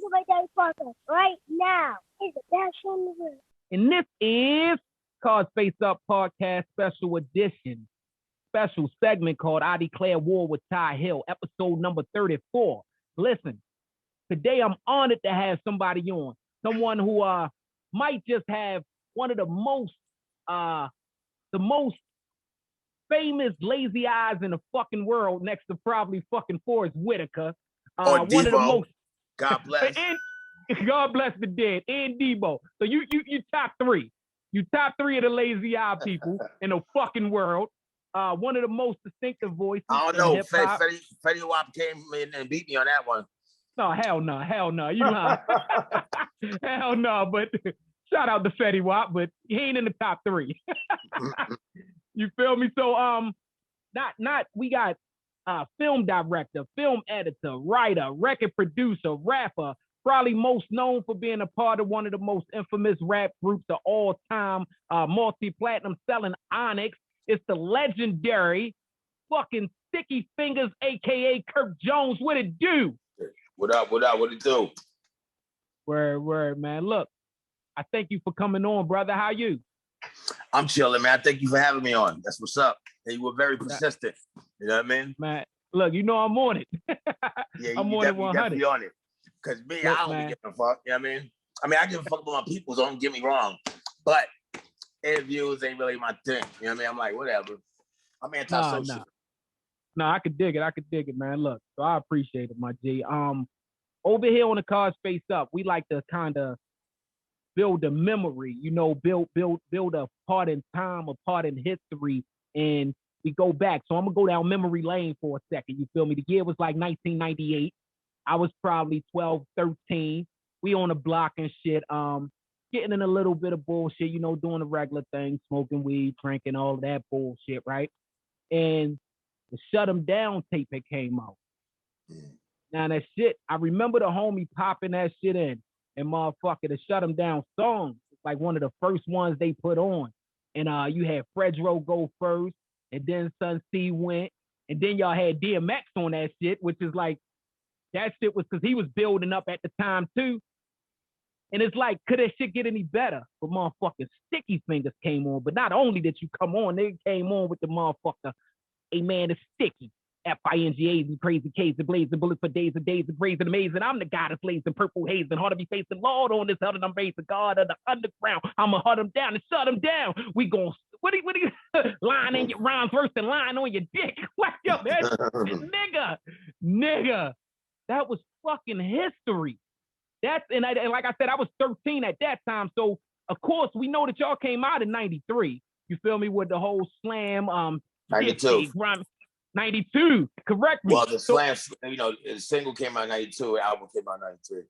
to my daily podcast right now. It's the best show in the world. And this is Cards Face Up Podcast Special Edition. Special segment called I Declare War with Ty Hill, episode number 34. Listen, today I'm honored to have somebody on. Someone who might just have one of the most famous lazy eyes in the fucking world, next to probably fucking Forrest Whitaker. Or One Debo. of the most. God bless. And God bless the dead. And Debo. So you top three. You top three of the lazy eye people in the fucking world. One of the most distinctive voices. I don't know. Fetty Wap came in and beat me on that one. No, hell no. You lying. Hell no. But shout out to Fetty Wap, but he ain't in the top three. You feel me? So we got film director, film editor, writer, record producer, rapper, probably most known for being a part of one of the most infamous rap groups of all time, multi-platinum selling ONYX. It's the legendary fucking Sticky Fingaz, aka Kirk Jones. What it do? What up? What it do? Word, man. Look, I thank you for coming on, brother. How you? I'm chilling, man. Thank you for having me on. That's what's up. And you were very persistent. You know what I mean? Man, look, you know I'm on it. Yeah, I'm on it 100. Definitely on it. Because me, look, I don't give a fuck. You know what I mean? I give a fuck about my people, so don't get me wrong. But interviews ain't really my thing. You know what I mean? I'm like, whatever. I'm anti-social. No, I could dig it, man. Look, so I appreciate it, my G. Over here on the Cards Face Up, we like to kind of build a memory, build a part in time, a part in history, and we go back. So I'm gonna go down memory lane for a second. You feel me? The year was like 1998. I was probably 12, 13. We on the block and shit. Getting in a little bit of bullshit, doing the regular thing, smoking weed, drinking, all that bullshit, right? And the Shut 'Em Down tape that came out. Now that shit, I remember the homie popping that shit in. And motherfucker, the Shut 'Em Down song, like one of the first ones they put on. And you had Fredro go first, and then Sun C went, and then y'all had DMX on that shit, which is like, that shit was because he was building up at the time too. And it's like, could that shit get any better? But motherfucking Sticky Fingaz came on. But not only did you come on, they came on with the motherfucker, a man is sticky. FINGAZ and crazy case and blazing bullets for days and days and praising amazing. I'm the god of slaves and purple haze and hard to be facing Lord on this hell and I'm raising God of the underground. I'ma hunt him down and shut him down. We gon' what do you line in your rhymes worse than lying on your dick. What yo, man? nigga. That was fucking history. That's and like I said, I was 13 at that time. So of course we know that y'all came out in 93. You feel me? With the whole slam 92. 92, correct me. Well, the slam, the single came out in 92, the album came out in 93.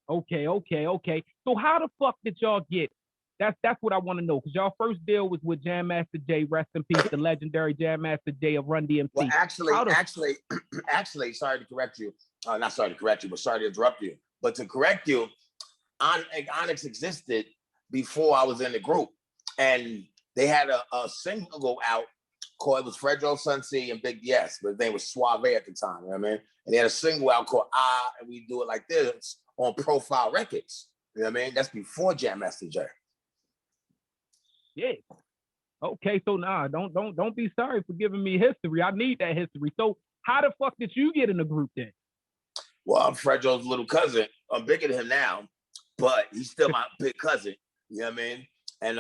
Okay. So how the fuck did y'all get? That's what I want to know. Because y'all first deal was with Jam Master Jay, rest in peace, the legendary Jam Master Jay of Run DMC. Well, actually, sorry to correct you. Not sorry to correct you, but sorry to interrupt you. But to correct you, ONYX existed before I was in the group. And they had a single out called, it was Fredro, Sun C, and Big Yes, but his name was Suave at the time, you know what I mean? And they had a single out called and we do it like this on Profile Records. You know what I mean? That's before Jam Master Jay. Yeah. Okay, so don't be sorry for giving me history. I need that history. So how the fuck did you get in the group then? Well, I'm Fredro's little cousin. I'm bigger than him now, but he's still my big cousin. You know what I mean? And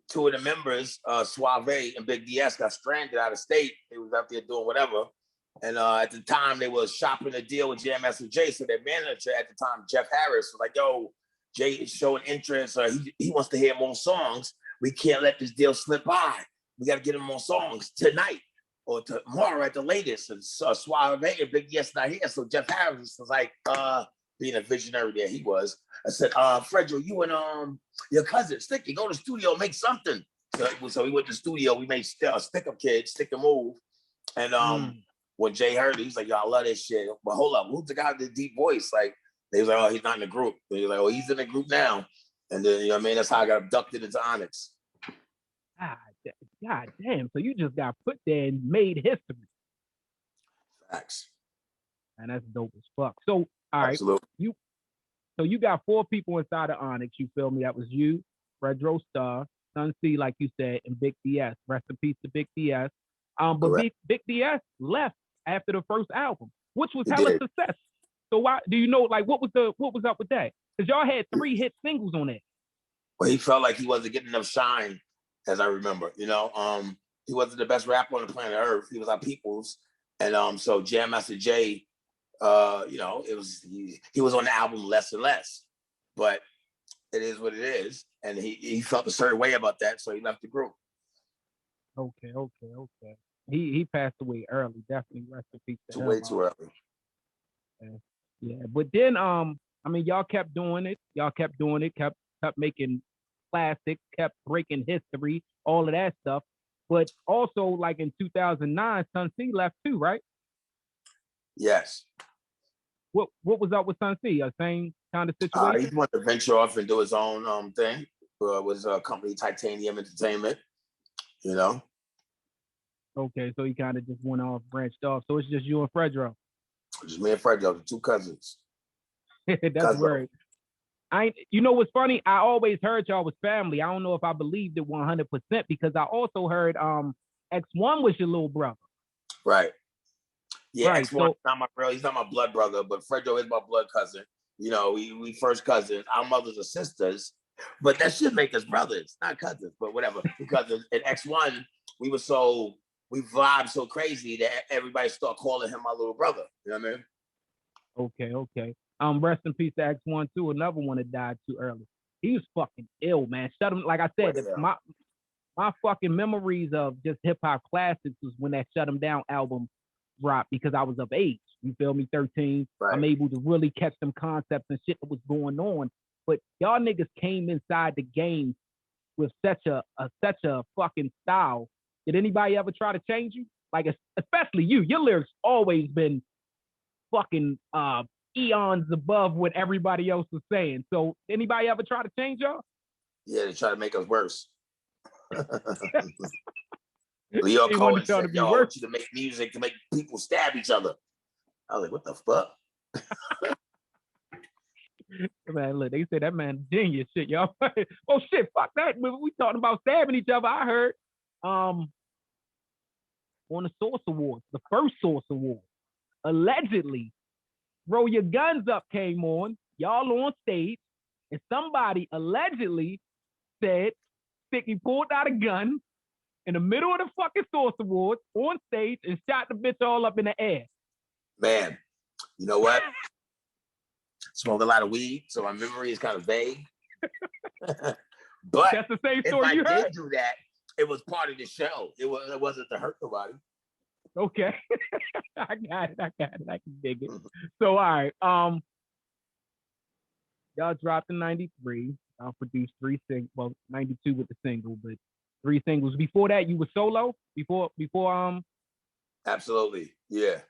two of the members, Suave and Big DS, got stranded out of state. They was out there doing whatever. And at the time, they was shopping a deal with Jam Master Jay. So their manager at the time, Jeff Harris, was like, yo, Jay is showing interest. He wants to hear more songs. We can't let this deal slip by. We got to get him more songs tonight or tomorrow at the latest. And Suave and Big DS not here. So Jeff Harris was like, being a visionary there he was. I said, Fredro, you and your cousin Sticky, go to the studio, make something. So we went to the studio, we made Stick Up Kid, Stick and Move. And when Jay heard it, he was like, yo, I love this shit. But hold up, who's the guy with the deep voice? Like, they was like, oh, he's not in the group. They was like, oh, he's in the group now. And then, you know what I mean? That's how I got abducted into ONYX. God damn. So you just got put there and made history. Facts. And that's dope as fuck. So, all right, Absolutely. so you got 4 people inside of ONYX. You feel me? That was you, Fredro Starr, Sun C, like you said, and Big DS. Rest in peace to Big DS. But Big DS left after the first album, which was hella success. So why do you know, like, what was up with that? Because y'all had 3 hit singles on it. Well, he felt like he wasn't getting enough shine, as I remember. You know, he wasn't the best rapper on the planet Earth. He was our people's, and so Jam Master Jay, you know, it was he was on the album less and less, but it is what it is, and he felt a certain way about that, so he left the group. Okay. He passed away early. Definitely rest in peace to him. Way too early. Yeah, but then I mean, y'all kept doing it. Kept making classics, kept breaking history, all of that stuff. But also, like in 2009, Sun C left too, right? Yes. What was up with Sun C? Same kind of situation? He wanted to venture off and do his own thing. Was a company, Titanium Entertainment, you know. Okay, so he kind of just went off, branched off. So it's just you and Fredro. Just me and Fredro, the 2 cousins. That's weird. You know what's funny? I always heard y'all was family. I don't know if I believed it 100% because I also heard X1 was your little brother. Right. Yeah, right, X1 so, he's not my blood brother, but Fredro is my blood cousin. You know, we first cousins. Our mothers are sisters, but that should make us brothers, not cousins, but whatever. Because in X1, we vibed so crazy that everybody started calling him my little brother. You know what I mean? Okay. Rest in peace to X1 too. Another one that died too early. He was fucking ill, man. Shut him. Like I said, my fucking memories of just hip hop classics was when that Shut Him Down album dropped because I was of age. You feel me? 13. Right. I'm able to really catch some concepts and shit that was going on. But y'all niggas came inside the game with such a fucking style. Did anybody ever try to change you? Like, especially you. Your lyrics always been fucking eons above what everybody else was saying. So anybody ever try to change y'all? Yeah, they try to make us worse. Leo Cohen said, "Yo, I want you to make music to make people stab each other." I was like, "What the fuck?" Man, look, they said that man genius shit, y'all. Oh shit, fuck that. We talking about stabbing each other. I heard on the Source Awards, the first Source Award, allegedly, Roll Your Guns Up came on, y'all on stage, and somebody allegedly said Sticky pulled out a gun in the middle of the fucking Source Awards on stage and shot the bitch all up in the air. Man, you know what? Smoked a lot of weed, so my memory is kind of vague. But that's the same story you heard. If I did do that, it was part of the show. It wasn't to hurt nobody. Okay. I got it. I can dig it. So, all right. Y'all dropped in 93. Y'all produced 3 singles. Well, 92 with the single, but 3 singles. Before that, you were solo? Before Absolutely. Yeah.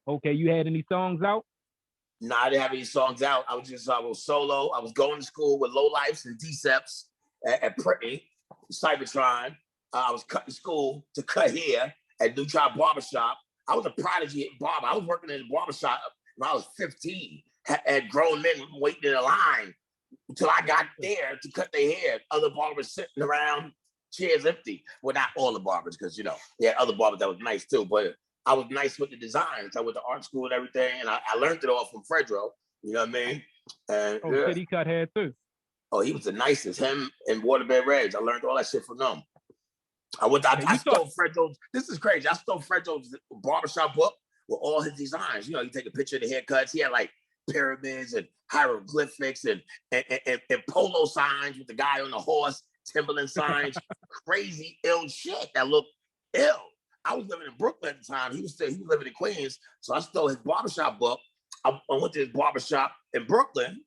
Okay, you had any songs out? No, I didn't have any songs out. I was solo. I was going to school with Low Lifes and Deceps at Pretty, Cybertron. I was cutting school to cut hair at New Tribe Barbershop. I was a prodigy at barber. I was working in the barbershop when I was 15. Had grown men waiting in a line until I got there to cut their hair. Other barbers sitting around, chairs empty. Well, not all the barbers, because, you know, they had other barbers that was nice too, but I was nice with the designs. I went to art school and everything, and I learned it all from Fredro. You know what I mean? And shit, he cut hair too. Oh, he was the nicest. Him and Waterbed Reg. I learned all that shit from them. I stole Fredro's. This is crazy. I stole Fredro's barbershop book with all his designs. You know, you take a picture of the haircuts. He had like pyramids and hieroglyphics and polo signs with the guy on the horse, Timberland signs, crazy ill shit that looked ill. I was living in Brooklyn at the time. He was living in Queens. So I stole his barbershop book. I went to his barbershop in Brooklyn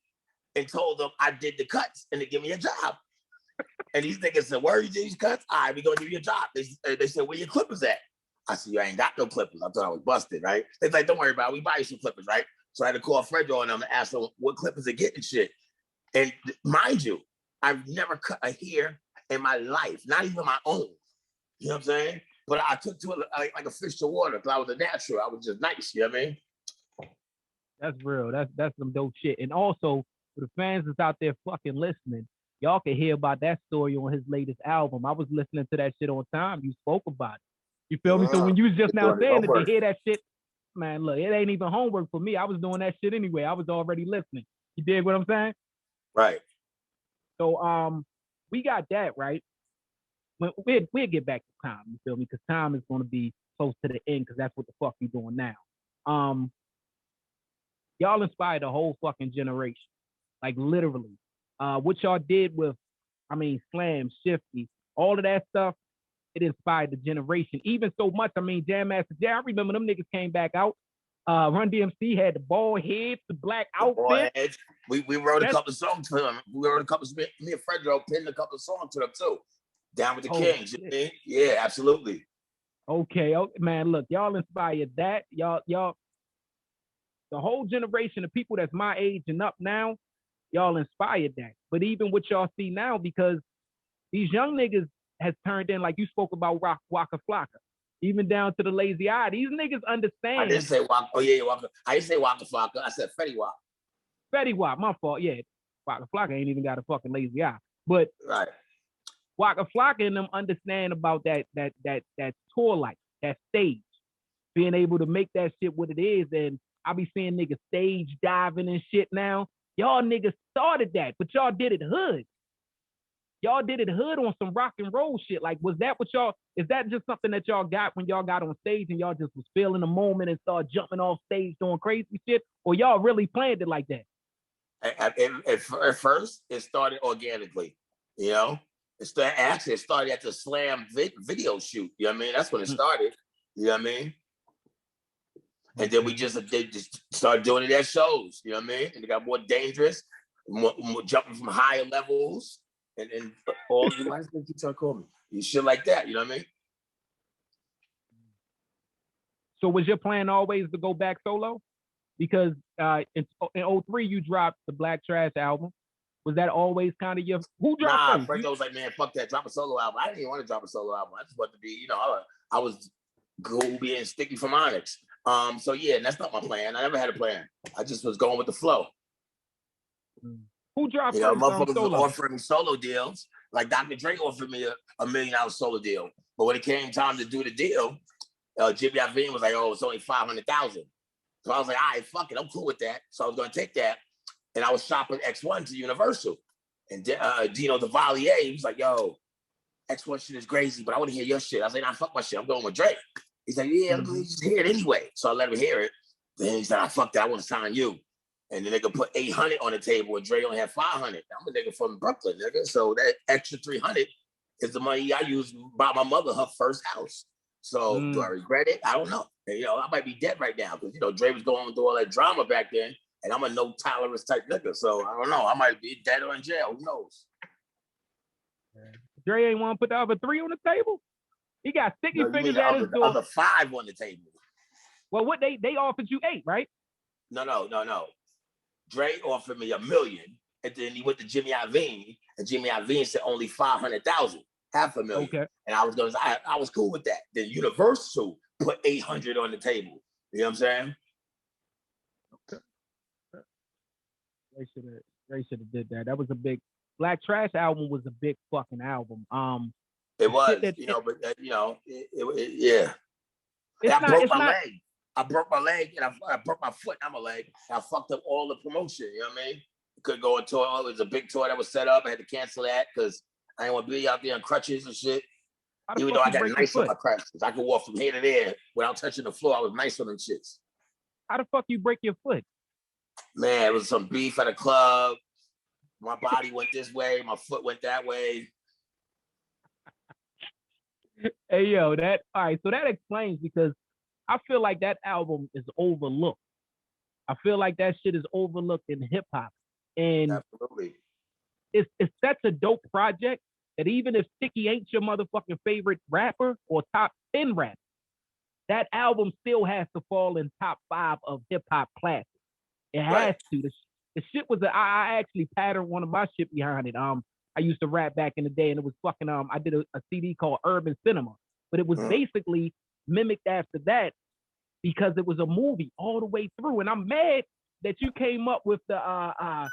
and told them I did the cuts and they give me a job. And these niggas said, "Where you do these cuts? All right, we gonna give you a job." They said, "Where your clippers at?" I said, "You ain't got no clippers." I thought I was busted, right? They're like, "Don't worry about it. We buy you some clippers, right?" So I had to call Fredro and them and ask them what clippers they get and shit. And mind you, I've never cut a hair in my life, not even my own. You know what I'm saying? But I took to it like a fish to water because I was a natural. I was just nice, you know what I mean? That's real. That's some dope shit. And also, for the fans that's out there fucking listening, y'all can hear about that story on his latest album. I was listening to that shit on time. You spoke about it. You feel me? So when you was just now saying that to hear that shit, man, look, it ain't even homework for me. I was doing that shit anyway. I was already listening. You dig what I'm saying? Right. So we got that right. We'll get back to time. You feel me? Because time is going to be close to the end because that's what the fuck you doing now. Y'all inspired a whole fucking generation, like literally. What y'all did with, Slam, Shifty, all of that stuff, it inspired the generation. Even so much, Jam Master Jay, I remember them niggas came back out. Run DMC had the bald heads, the black outfit. We wrote a couple of songs for them. Me and Fredro pinned a couple of songs to them too. Down with the Kings. You know? Yeah, absolutely. Okay, man, look, y'all inspired that. Y'all, the whole generation of people that's my age and up now, y'all inspired that. But even what y'all see now, because these young niggas has turned in, like you spoke about Waka Flocka, even down to the Lazy Eye. These niggas understand. I didn't say Waka. Oh yeah, Waka. I didn't say Waka Flocka. I said Fetty Wap. Fetty Wap, my fault. Yeah, Waka Flocka ain't even got a fucking Lazy Eye. But right. Waka Flocka and them understand about that tour life, that stage, being able to make that shit what it is. And I be seeing niggas stage diving and shit now. Y'all niggas started that, but y'all did it hood. Y'all did it hood on some rock and roll shit. Like, was that what y'all, is that just something that y'all got when y'all got on stage and y'all just was feeling the moment and started jumping off stage doing crazy shit? Or y'all really planned it like that? At first, it started organically, you know? It started at the Slam video shoot, you know what I mean? That's when it started, you know what I mean? And then they just started doing it at shows, you know what I mean? And it got more dangerous, more jumping from higher levels, and all the last thing you start calling me, shit like that, you know what I mean? So was your plan always to go back solo? Because in 03 you dropped the Black Trash album. Was that always kind of your, who dropped first? Nah, was like, man, fuck that, drop a solo album. I didn't even want to drop a solo album. I just wanted to be, you know, I was cool being Sticky from ONYX. So yeah, that's not my plan. I never had a plan. I just was going with the flow. Who dropped first? Motherfuckers solo? was offering solo deals. Like Dr. Dre offered me a $1 million solo deal. But when it came time to do the deal, Jimmy Iovine was like, oh, it's only 500,000. So I was like, all right, fuck it, I'm cool with that. So I was gonna take that. And I was shopping X1 to Universal. And Dino DeValier, he was like, yo, X1 shit is crazy, but I want to hear your shit. I was like, nah, fuck my shit, I'm going with Drake. He's like, yeah, just hear it anyway. So I let him hear it. Then he said, I fuck that, I want to sign you. And the nigga put 800 on the table and Dre only had 500. I'm a nigga from Brooklyn, nigga. So that extra 300 is the money I used to buy my mother her first house. So do I regret it? I don't know. And, you know, I might be dead right now because, you know, Dre was going through all that drama back then. And I'm a no tolerance type nigga. So I don't know. I might be dead or in jail. Who knows? Dre ain't want to put the other 3 on the table? He got sticky fingers at his door. The other 5 on the table. Well, what they offered you 8, right? No. Dre offered me $1 million. And then he went to Jimmy Iovine. And Jimmy Iovine said only 500,000. $500,000. Okay. And I was cool with that. Then Universal put 800 on the table. You know what I'm saying? Okay. They should have did that. That was a big Black Trash album was a big fucking album. It was, yeah. I broke my leg. I broke my leg and I broke my foot. I'm a leg. I fucked up all the promotion. You know what I mean? Couldn't go on tour. It was a big tour that was set up. I had to cancel that because I didn't want to be out there on crutches and shit. Even though I got nice on my crutches, I could walk from here to there without touching the floor. I was nice on them shits. How the fuck you break your foot? Man, it was some beef at a club. My body went this way. My foot went that way. Hey, yo, all right, so that explains because I feel like that album is overlooked. I feel like that shit is overlooked in hip hop. And absolutely. It's such a dope project that even if Sticky ain't your motherfucking favorite rapper or top 10 rapper, that album still has to fall in top 5 of hip hop classics. It has to. The shit was I actually patterned one of my shit behind it. I used to rap back in the day, and it was fucking I did a CD called Urban Cinema, but it was basically mimicked after that because it was a movie all the way through. And I'm mad that you came up with the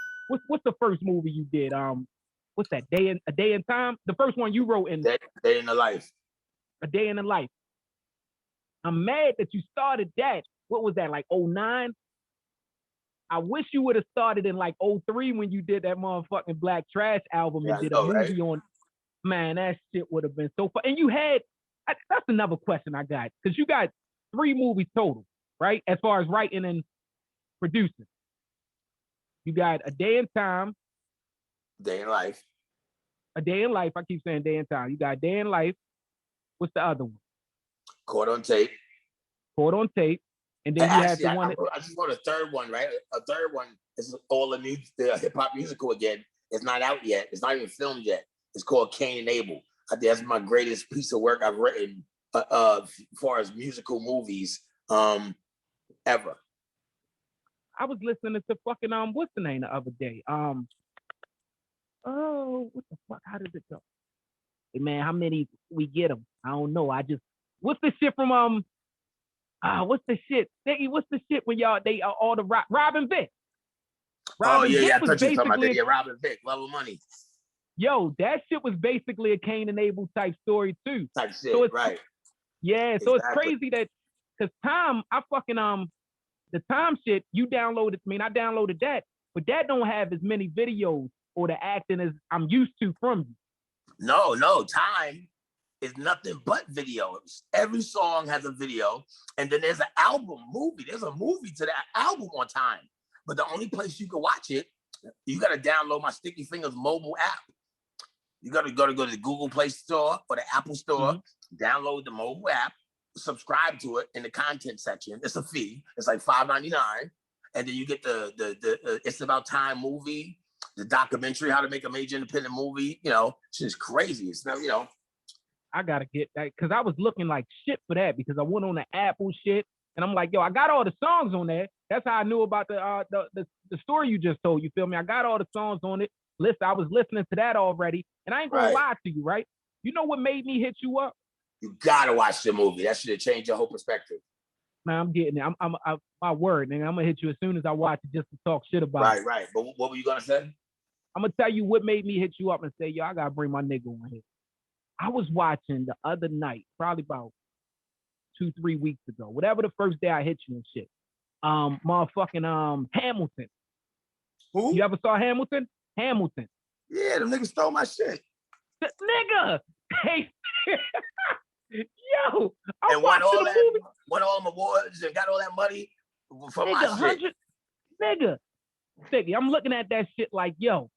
what's the first movie you did? What's that? A Day in Time? The first one you wrote in Day in the Life. A Day in the Life. I'm mad that you started that. What was that, like 09? I wish you would have started in like 03 when you did that motherfucking Black Trash album and did a movie on. Man, that shit would have been so fun. And you had, that's another question I got, because you got 3 movies total, right? As far as writing and producing. You got A Day in Time. Day in Life. A Day in Life. I keep saying Day in Time. You got A Day in Life. What's the other one? Caught on Tape. Caught on Tape. And then you have the one. I just wrote a third one, right? A third one is all the hip hop musical again. It's not out yet. It's not even filmed yet. It's called Cain and Abel. I think that's my greatest piece of work I've written as far as musical movies ever. I was listening to fucking what's the name the other day? What the fuck? How did it go? Hey man, how many we get them? I don't know. What's the shit from what's the shit? What's the shit when they all the Robin Vick? Robin Vick I thought you were talking about that. Yeah, Robin Vick, Love of Money. Yo, that shit was basically a Cain and Abel type story too. Type shit, so right? Yeah, so it's crazy that because Time, I fucking the Time shit you downloaded. I mean, I downloaded that, but that don't have as many videos or the acting as I'm used to from you. No, Time is nothing but videos. Every song has a video, and then there's an album movie. There's a movie to that album on Time, but the only place you can watch it, you got to download my Sticky Fingaz mobile app. You got to go to the Google Play Store or the Apple Store, download the mobile app, subscribe to it in the content section. It's a fee. It's like $5.99, and then you get the It's About Time movie, the documentary How to Make a Major Independent Movie. You know, it's just crazy. It's not, you know. I gotta get that because I was looking like shit for that because I went on the Apple shit and I'm like, yo, I got all the songs on there. That's how I knew about the story you just told. You feel me? I got all the songs on it. Listen, I was listening to that already, and I ain't gonna lie to you, right? You know what made me hit you up? You gotta watch the movie. That should have changed your whole perspective. Man, I'm getting it. I'm my word, nigga. I'm gonna hit you as soon as I watch it just to talk shit about it. Right. But what were you gonna say? I'm gonna tell you what made me hit you up and say, yo, I gotta bring my nigga on here. I was watching the other night, probably about 2-3 weeks ago, whatever the first day I hit you and shit. Motherfucking Hamilton. Who? You ever saw Hamilton? Hamilton. Yeah, them niggas stole my shit. Nigga! Hey, yo! And won all them awards and got all that money for my shit. Nigga, I'm looking at that shit like, yo,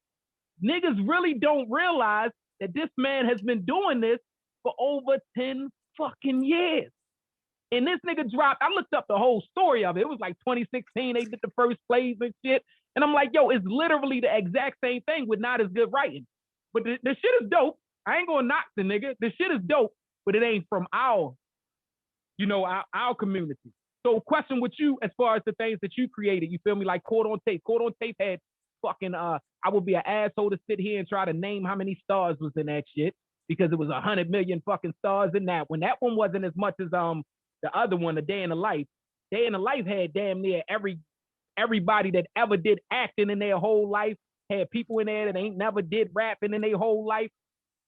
niggas really don't realize that this man has been doing this for over 10 fucking years. And this nigga dropped, I looked up the whole story of it. It was like 2016, they did the first plays and shit. And I'm like, yo, it's literally the exact same thing with not as good writing. But the shit is dope. I ain't gonna knock the nigga. The shit is dope, but it ain't from our community. So question with you as far as the things that you created, you feel me? Like Caught on Tape. Caught on Tape had fucking, I would be an asshole to sit here and try to name how many stars was in that shit because it was 100 million fucking stars in that one. That one wasn't as much as the other one, A Day in the Life. Day in the Life had damn near everybody that ever did acting in their whole life, had people in there that ain't never did rapping in their whole life.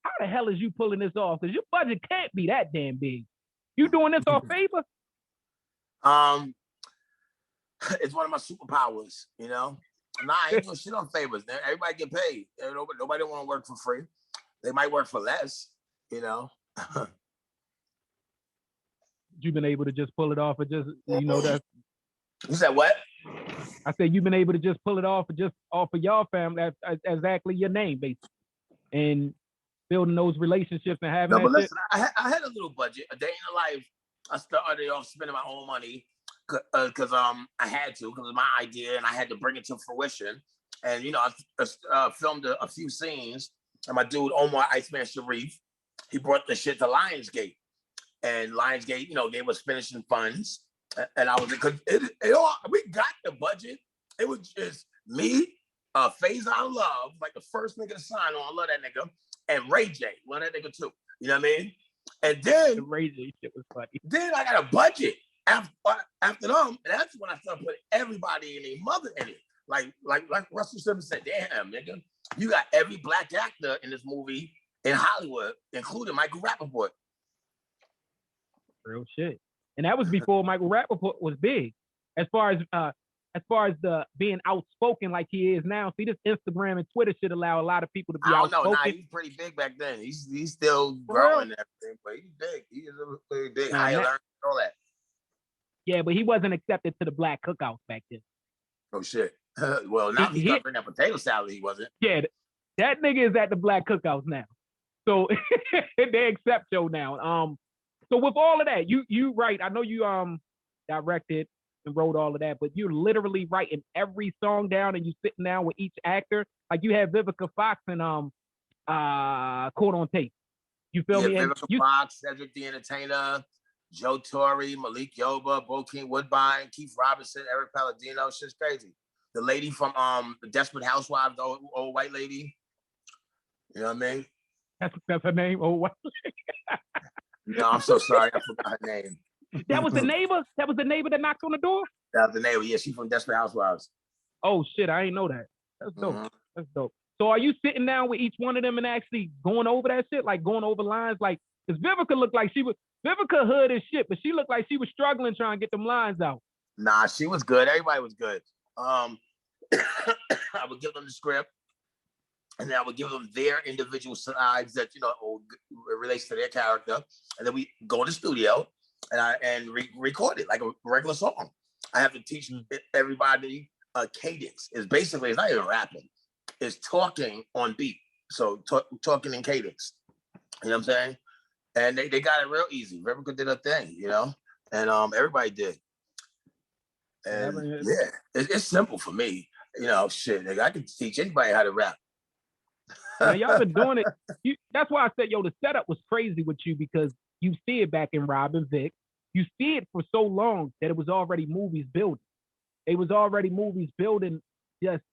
How the hell is you pulling this off? Because your budget can't be that damn big. You doing this off favor? It's one of my superpowers, you know? Nah, I ain't doing shit on favors. Everybody get paid. Nobody want to work for free. They might work for less, you know? You've been able to just pull it off or just, you know, that. You said what? I said you've been able to just pull it off or just off of your family. That's exactly your name, basically. And building those relationships and having but listen, I had a little budget. A Day in the Life, I started off spending my own money because I had to, because it was my idea and I had to bring it to fruition. And, you know, I filmed a few scenes, and my dude, Omar Iceman Sharif, he brought the shit to Lionsgate. And Lionsgate, you know, gave us finishing funds. And I was, because we got the budget. It was just me, Faison Love, like the first nigga to sign on, I love that nigga, and Ray J, love that nigga too. You know what I mean? And then the Ray J shit was funny. Then I got a budget. after them, and that's when I started putting everybody and their mother in it. Like Russell Simmons said, damn, nigga, you got every black actor in this movie in Hollywood, including Michael Rappaport. Real shit. And that was before Michael Rappaport was big. As far as the being outspoken like he is now. See, this Instagram and Twitter should allow a lot of people to be outspoken. Nah, he was pretty big back then. He's still growing and everything, but he's big. He is a pretty big, high alert, all that. Yeah, but he wasn't accepted to the black cookouts back then. Oh shit. Well, now he's covering that potato salad. He wasn't. Yeah, that nigga is at the black cookouts now. So they accept Joe now. So with all of that, you right. I know you directed and wrote all of that, but you're literally writing every song down and you sitting down with each actor. Like you have Vivica Fox and Caught on Tape. You feel me? Vivica Fox, Cedric the Entertainer, Joe Torre, Malik Yoba, Bokeem Woodbine, Keith Robinson, Eric Palladino. Shit's crazy. The lady from the Desperate Housewives, the old white lady. You know what I mean? That's her name, old white lady. No, I'm so sorry. I forgot her name. That was the neighbor? That was the neighbor that knocked on the door? That was the neighbor. Yeah, she's from Desperate Housewives. Oh, shit. I ain't know that. That's dope. Mm-hmm. That's dope. So are you sitting down with each one of them and actually going over that shit? Like going over lines? Like, because Vivica looked like Vivica hood as shit, but she looked like she was struggling trying to get them lines out. Nah, she was good. Everybody was good. I would give them the script, and then I would give them their individual sides that, relates to their character. And then we go in the studio and record it like a regular song. I have to teach everybody cadence. It's not even rapping. It's talking on beat. So talking in cadence. You know what I'm saying? And they got it real easy. Vivica did her thing, and everybody did. And yeah, it's simple for me. Shit, nigga, I can teach anybody how to rap. Man, y'all been doing it. That's why I said, the setup was crazy with you, because you see it back in Rob and Vic. You see it for so long that it was already movies building. It was already movies building. Just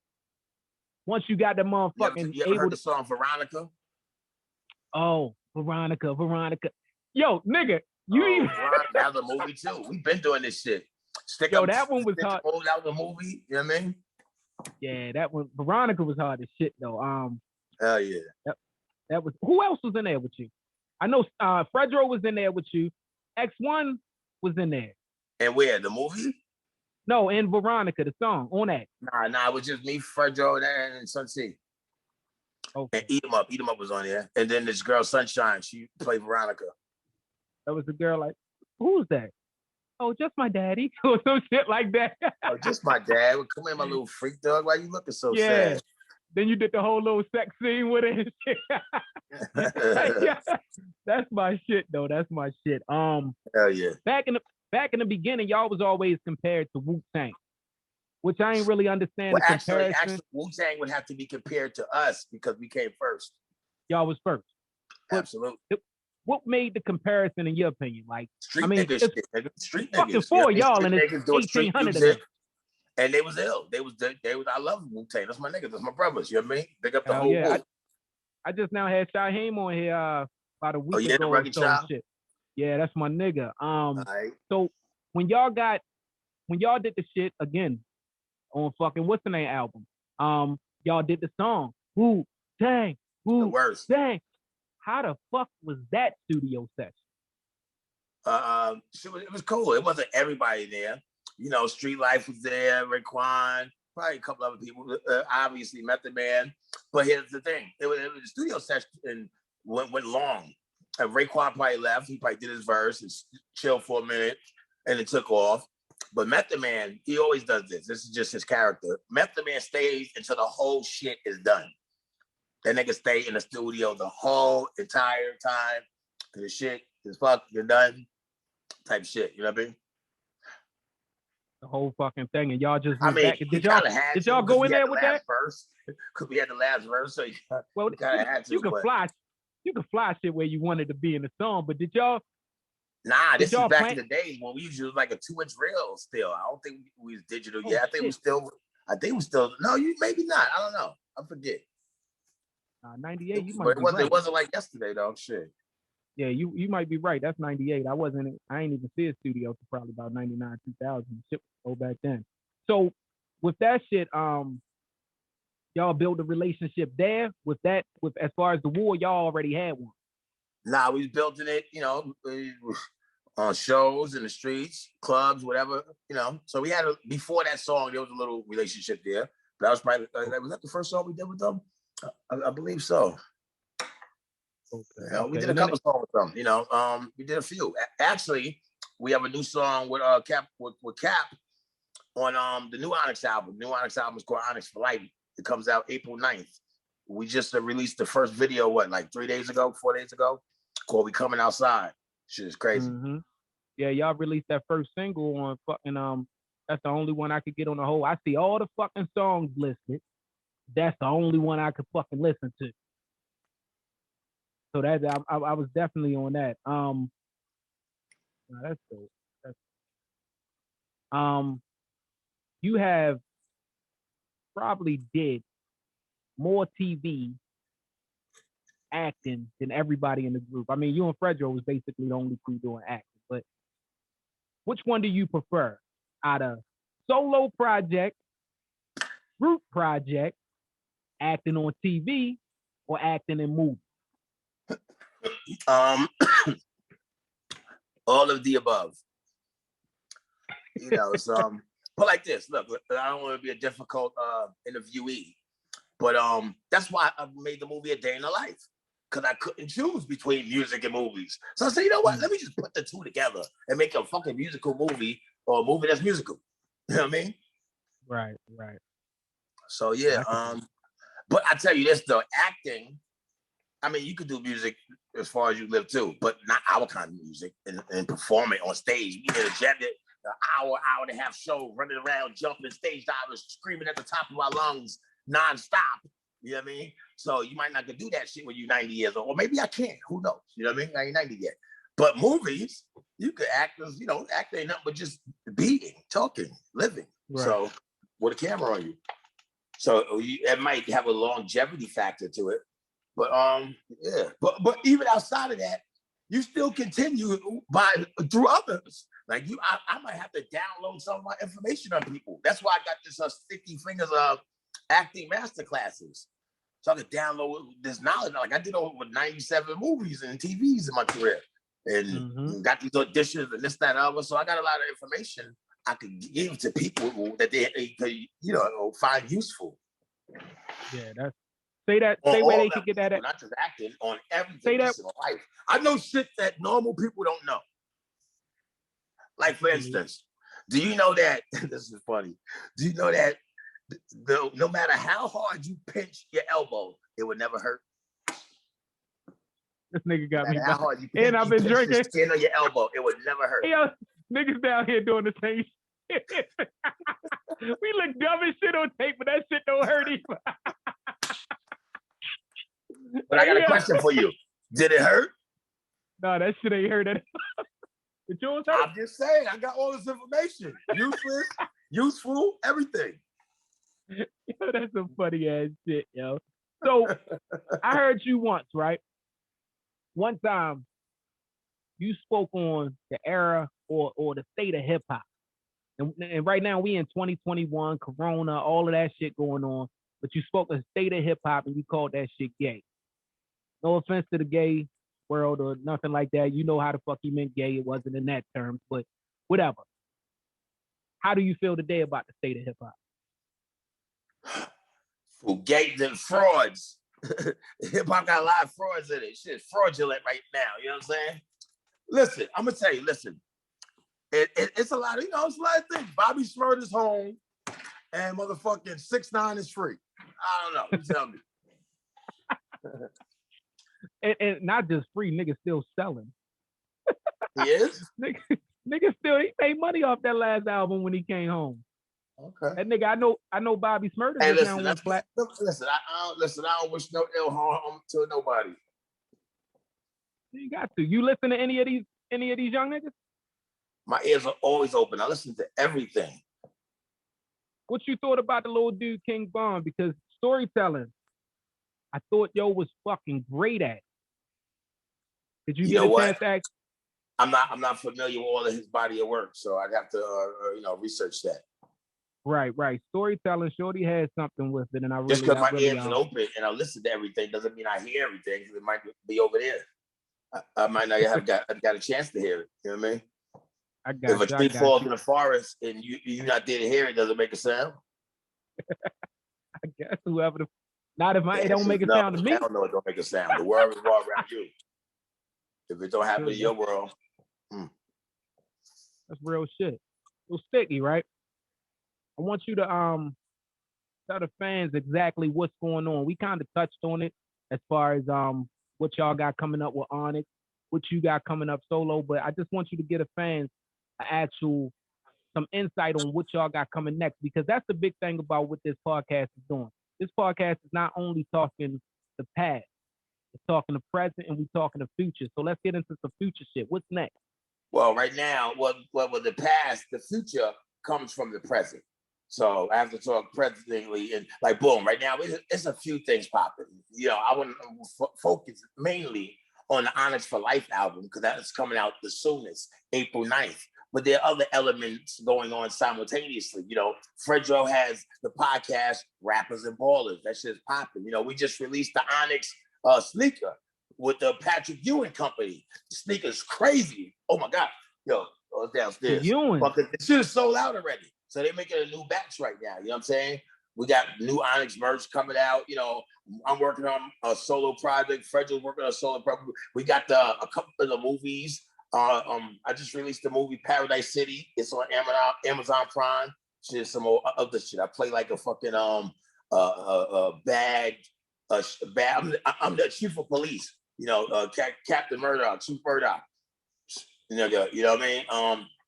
once you got the motherfucking. You ever heard the song Veronica? Oh, Veronica. Yo, nigga, that was a movie too. We've been doing this shit. That one was hard. That was a movie. You know what I mean? Yeah, that one. Veronica was hard as shit though. Hell yeah. That was. Who else was in there with you? I know Fredro was in there with you. X1 was in there. And where? The movie? No, and Veronica, the song, ONYX. Nah, it was just me, Fredro, and Sun C. Okay. And Eat 'em Up. Eat 'em Up was on there. And then this girl, Sunshine, she played Veronica. That was the girl like, who's that? Oh, just my daddy. Or some shit like that. Oh, just my dad. Well, come here, my little freak dog. Why you looking so sad? Then you did the whole little sex scene with it. That's my shit, though. That's my shit. Hell yeah. Back in the beginning, y'all was always compared to Wu-Tang, which I ain't really understand. Well, actually, Wu-Tang would have to be compared to us because we came first. Y'all was first. Absolutely. What made the comparison in your opinion? Like, street niggas, street niggas. Fucking y'all and it's 1,800 of them. And they was ill. They was. I love Wu-Tang. That's my niggas. That's my brothers. You know what I mean? Pick up the whole. Yeah. I just now had Shaheem on here about a week ago. The rugged child? Shit. Yeah, that's my nigga. Right. So when y'all did the shit again on fucking what's the name album? Y'all did the song Wu-Tang, Wu-Tang. How the fuck was that studio session? It was cool. It wasn't everybody there. Street Life was there, Raekwon, probably a couple other people, obviously Method Man. But here's the thing. It was a studio session and went long. And Raekwon probably left. He probably did his verse and chilled for a minute and it took off. But Method Man, he always does this. This is just his character. Method Man stays until the whole shit is done. That nigga stay in the studio the whole entire time. The shit is you're done type shit. You know what I mean? The whole fucking thing, and y'all just did y'all go in there with that verse? Because we had the last verse, so you could fly shit where you wanted to be in the song, but did y'all? Nah, this is back in the days when we used to use like a 2-inch reel. Still, I don't think we was digital yet. I think we still. No, you maybe not. I don't know. I forget. 98. You might it wasn't like yesterday though. Shit. Yeah, you might be right. That's 98. I ain't even see a studio till probably about 99, 2000. Shit was back then. So with that shit, y'all build a relationship there with as far as the war, y'all already had one. Nah, we was building it, on shows in the streets, clubs, whatever, So we had before that song, there was a little relationship there. But that was probably was that the first song we did with them? I believe so. Okay. We did a couple songs with them. We did a few. Actually, we have a new song with Cap on the new ONYX album. The new ONYX album is called ONYX for Life. It comes out April 9th. We just released the first video, like 4 days ago, called We Coming Outside. Shit is crazy. Mm-hmm. Yeah, y'all released that first single on fucking that's the only one I could get on the whole. I see all the fucking songs listed. That's the only one I could fucking listen to. So that I was definitely on that. That's dope. You have probably did more TV acting than everybody in the group. I mean, you and Fredro was basically the only crew doing acting, but which one do you prefer out of solo project, group project, acting on TV, or acting in movies? All of the above. But like this, look, I don't want to be a difficult interviewee, but that's why I made the movie A Day in the Life, because I couldn't choose between music and movies. So I said, you know what? Let me just put the two together and make a fucking musical movie, or a movie that's musical. You know what I mean? Right. So yeah, but I tell you this though, acting, I mean, you could do music as far as you live too, but not our kind of music and perform it on stage. We did an hour and a half show, running around, jumping stage divers, screaming at the top of our lungs nonstop. You know what I mean? So you might not could do that shit when you're 90 years old, or maybe I can't. Who knows? You know what I mean? I ain't 90 yet. But movies, you could act as, act ain't nothing but just being, talking, living. Right. So with a camera on you. So it might have a longevity factor to it. But yeah. But even outside of that, you still continue through others. Like I might have to download some of my information on people. That's why I got this Sticky Fingers acting master classes. So I could download this knowledge. Like I did over 97 movies and TVs in my career. And got these auditions and this, that, and other. So I got a lot of information I could give to people that they could, find useful. Yeah, say where they could get that at. Not just acting, on everything. Say that. In life. I know shit that normal people don't know. Like, for instance, do you know that, this is funny, do you know that no matter how hard you pinch your elbow, it would never hurt? This nigga got me how hard you pinch, and I've been drinking. The skin on your elbow, it would never hurt. Yo, niggas down here doing the same shit. We look dumb as shit on tape, but that shit don't hurt either. But I got a question for you. Did it hurt? No, that shit ain't hurt. Did yours hurt? I'm just saying, I got all this information. Useless, useful, everything. Yo, that's some funny ass shit, yo. So I heard you once, right? One time you spoke on the era or the state of hip hop. And right now we in 2021, Corona, all of that shit going on. But you spoke of state of hip hop and you called that shit gay. No offense to the gay world or nothing like that. You know how the fuck he meant gay. It wasn't in that terms, but whatever. How do you feel today about the state of hip hop? For gays and frauds. Hip hop got a lot of frauds in it. Shit's fraudulent right now. You know what I'm saying? Listen, I'm gonna tell you. Listen, it's a lot of it's a lot of things. Bobby Smurder's home, and motherfucking 6ix9ine is free. I don't know. You tell me. and not just free, niggas still selling. He is? Niggas still, he made money off that last album when he came home. Okay. That nigga, I know Bobby Smurder. Hey, listen, I don't wish no ill harm to nobody. You got to. You listen to any of these young niggas? My ears are always open. I listen to everything. What you thought about the little dude King Von? Because storytelling, I thought yo was fucking great at. Did you You get know a what? chance to ask? I'm not familiar with all of his body of work, so I'd have to research that. Right. Storytelling, Shorty has something with it, and Just because my ears are open and I listen to everything doesn't mean I hear everything. It might be over there. I might not have got a chance to hear it. You know what I mean? I got if a tree falls in the forest and you're not there to hear it, does it make a sound? I guess whoever not if it don't make a sound to me. I don't know. It don't make a sound. The world is all around you. If it don't happen in your world, that's real shit. So Sticky, right? I want you to tell the fans exactly what's going on. We kind of touched on it as far as what y'all got coming up with ONYX, what you got coming up solo, but I just want you to get the fans some insight on what y'all got coming next, because that's the big thing about what this podcast is doing. This podcast is not only talking the past, it's talking the present, and we talking the future. So let's get into some future shit. What's next? Well, right now, with the past, the future comes from the present. So I have to talk presently and like boom. Right now, it's a few things popping. I want to focus mainly on the ONYX for Life album because that's coming out the soonest, April 9th. But there are other elements going on simultaneously. Fredro has the podcast Rappers and Ballers. That shit's popping. We just released the ONYX sneaker with the Patrick Ewing company. The sneaker's crazy. Oh my God. It's downstairs. But the shit is sold out already. So they're making a new batch right now. You know what I'm saying? We got new ONYX merch coming out. I'm working on a solo project. Fredro's working on a solo project. We got a couple of the movies. I just released the movie Paradise City. It's on Amazon Prime. Shit, some more other shit. I play like a fucking bad. I'm the chief of police. Captain Murdoch, Chief Murdoch. You know what I mean?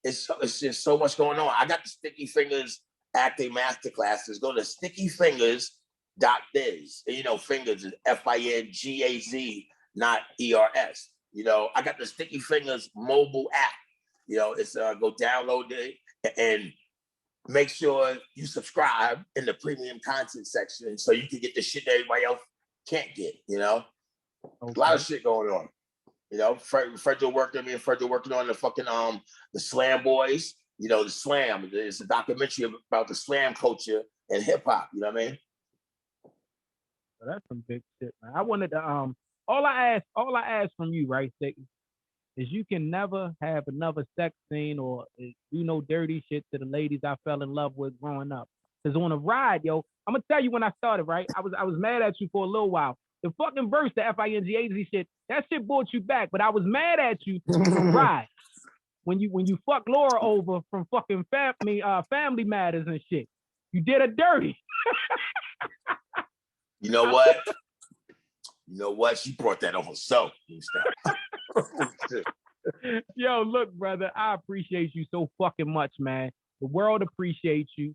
It's just so much going on. I got the Sticky Fingaz acting masterclasses. Go to stickyfingaz.biz. And Fingaz is FINGAZ, not ERS. I got the Sticky Fingaz mobile app. It's go download it and make sure you subscribe in the premium content section so you can get the shit that everybody else can't get. Okay. A lot of shit going on. Fredro worked on me and Fredro working on the fucking the Slam Boys. The Slam. It's a documentary about the Slam culture and hip hop. You know what I mean? So that's some big shit, man. I wanted to all I ask from you, right, Sticky, is you can never have another sex scene or do no dirty shit to the ladies I fell in love with growing up. Cause on a ride, yo, I'm gonna tell you when I started, right? I was mad at you for a little while. The fucking verse, the FINGAZ shit, that shit brought you back. But I was mad at you from Ride. When you fuck Laura over from fucking family matters and shit. You did her dirty. You know what? She brought that on herself. Yo, look, brother, I appreciate you so fucking much, man. The world appreciates you.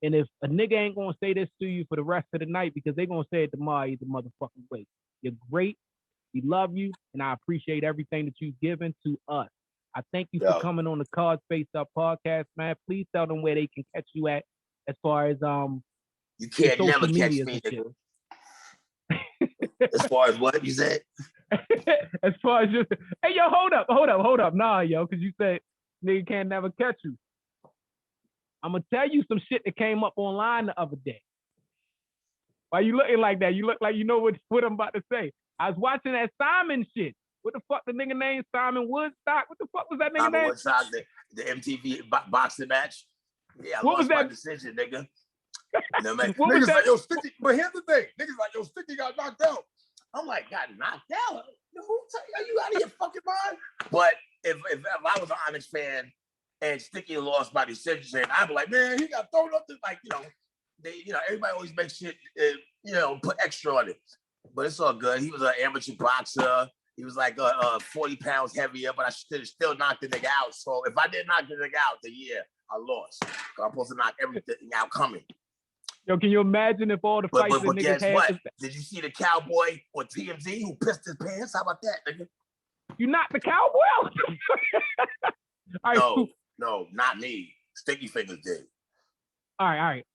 And if a nigga ain't gonna say this to you for the rest of the night, because they gonna say it tomorrow either motherfucking way. You're great. We love you, and I appreciate everything that you've given to us. I thank you for coming on the Cards Face Up podcast, man. Please tell them where they can catch you at as far as you can't never catch me, nigga. As far as what you said? As far as just hey yo, hold up. Nah, yo, because you said nigga can't never catch you. I'm gonna tell you some shit that came up online the other day. Why you looking like that? You look like you know what I'm about to say. I was watching that Simon shit. What the fuck the nigga name? Simon Woodstock? What the fuck was that nigga name? Woodstock, the MTV boxing match. Yeah, I lost my decision, nigga. Niggas like, yo, Sticky, but here's the thing. Niggas like, yo, Sticky got knocked out. I'm like, got knocked out? Are you out of your fucking mind? But if I was an ONYX fan and Sticky lost by decision, I'd be like, man, he got thrown up to everybody always makes shit, put extra on it. But it's all good. He was an amateur boxer. He was like 40 pounds heavier, but I still knocked the nigga out. So if I didn't knock the nigga out, then yeah, I lost. I'm supposed to knock everything out coming. Yo, can you imagine if all the fights the niggas had? What? Did you see the cowboy on TMZ who pissed his pants? How about that, nigga? You knocked the cowboy out? No, not me. Sticky Fingaz did. All right.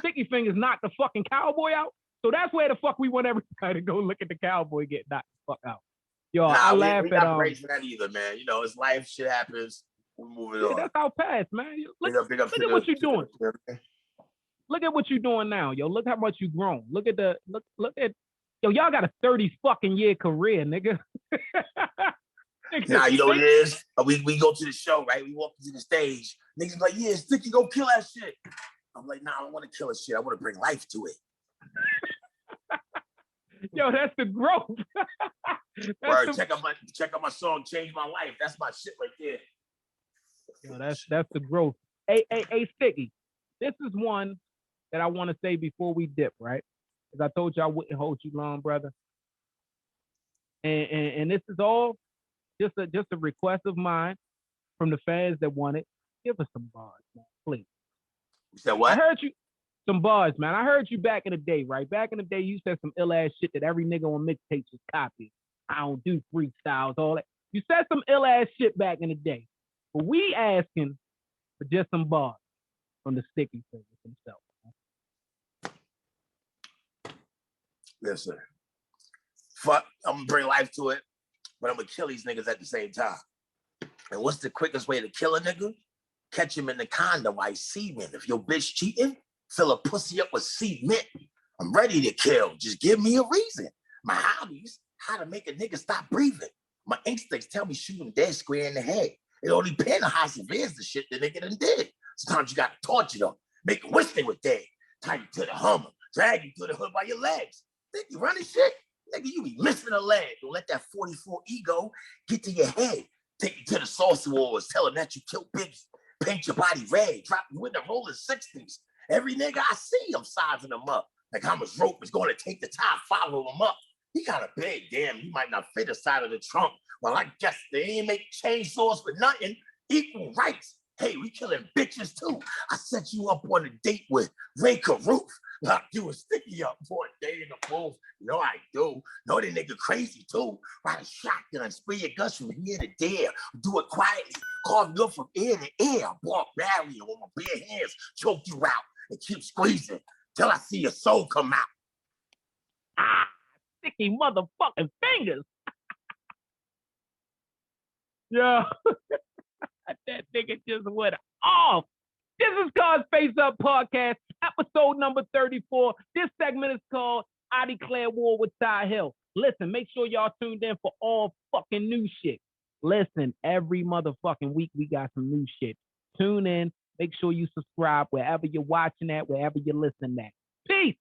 Sticky Fingaz knocked the fucking cowboy out. So that's where the fuck we want everybody to go look at the cowboy get knocked the fuck out. Yo, I laugh we at not praising that either, man. You know, it's life, shit happens. We're moving on. That's how fast, man. Look Big up at what you're doing. Look at what you're doing now, yo. Look how much you've grown. Look at yo, y'all got a 30 fucking year career, nigga. Nah, you know what it is? We go to the show, right? We walk to the stage. Niggas like, yeah, Sticky, go kill that shit. I'm like, nah, I don't want to kill that shit. I want to bring life to it. Yo, that's the growth. Word, check out my song, Change My Life. That's my shit right there. Yo, that's the growth. Hey, Sticky. This is one that I want to say before we dip, right? Because I told you I wouldn't hold you long, brother. And this is all just a request of mine from the fans that want it. Give us some bars, man, please. You said what? I heard you. Some bars, man. I heard you back in the day, right? Back in the day, you said some ill-ass shit that every nigga on mixtapes was copying. I don't do freestyles, all that. You said some ill-ass shit back in the day. But we asking for just some bars from the Sticky Fingers himself. Listen, fuck, I'm gonna bring life to it, but I'm gonna kill these niggas at the same time. And what's the quickest way to kill a nigga? Catch him in the condom while he's semen. If your bitch cheating, fill a pussy up with cement. I'm ready to kill. Just give me a reason. My hobbies, how to make a nigga stop breathing. My instincts tell me shoot him dead square in the head. It only depends on how severe is the shit the nigga done did. Sometimes you gotta torture them, make them wish they were dead. Tie you to the Hummer, drag you to the hood by your legs. Think you running shit? Nigga, you be missing a leg. Don't let that 44 ego get to your head. Take you to the sauce wars, tell them that you killed Biggie. Paint your body red, drop you in the rolling 60s. Every nigga I see, I'm sizing them up. Like how much rope is going to take the top, follow him up. He kind of big, damn, he might not fit the side of the trunk. Well, I guess they ain't make chainsaws for nothing. Equal rights. Hey, we killing bitches too. I set you up on a date with Ray Caruth. Lock you and Sticky up for a day in the booth. You know I do. Know the nigga crazy too. Ride a shotgun, spray your guts from here to there. Do it quietly. Carve you up from ear to ear. Walk barrier with my bare hands. Choke you out and keep squeezing till I see your soul come out. Ah, Sticky motherfucking fingers. Yo, that nigga just went off. This is called Face Up Podcast, episode number 34. This segment is called I Declare War with Ty Hill. Listen, make sure y'all tuned in for all fucking new shit. Listen, every motherfucking week we got some new shit. Tune in. Make sure you subscribe wherever you're watching at, wherever you're listening at. Peace.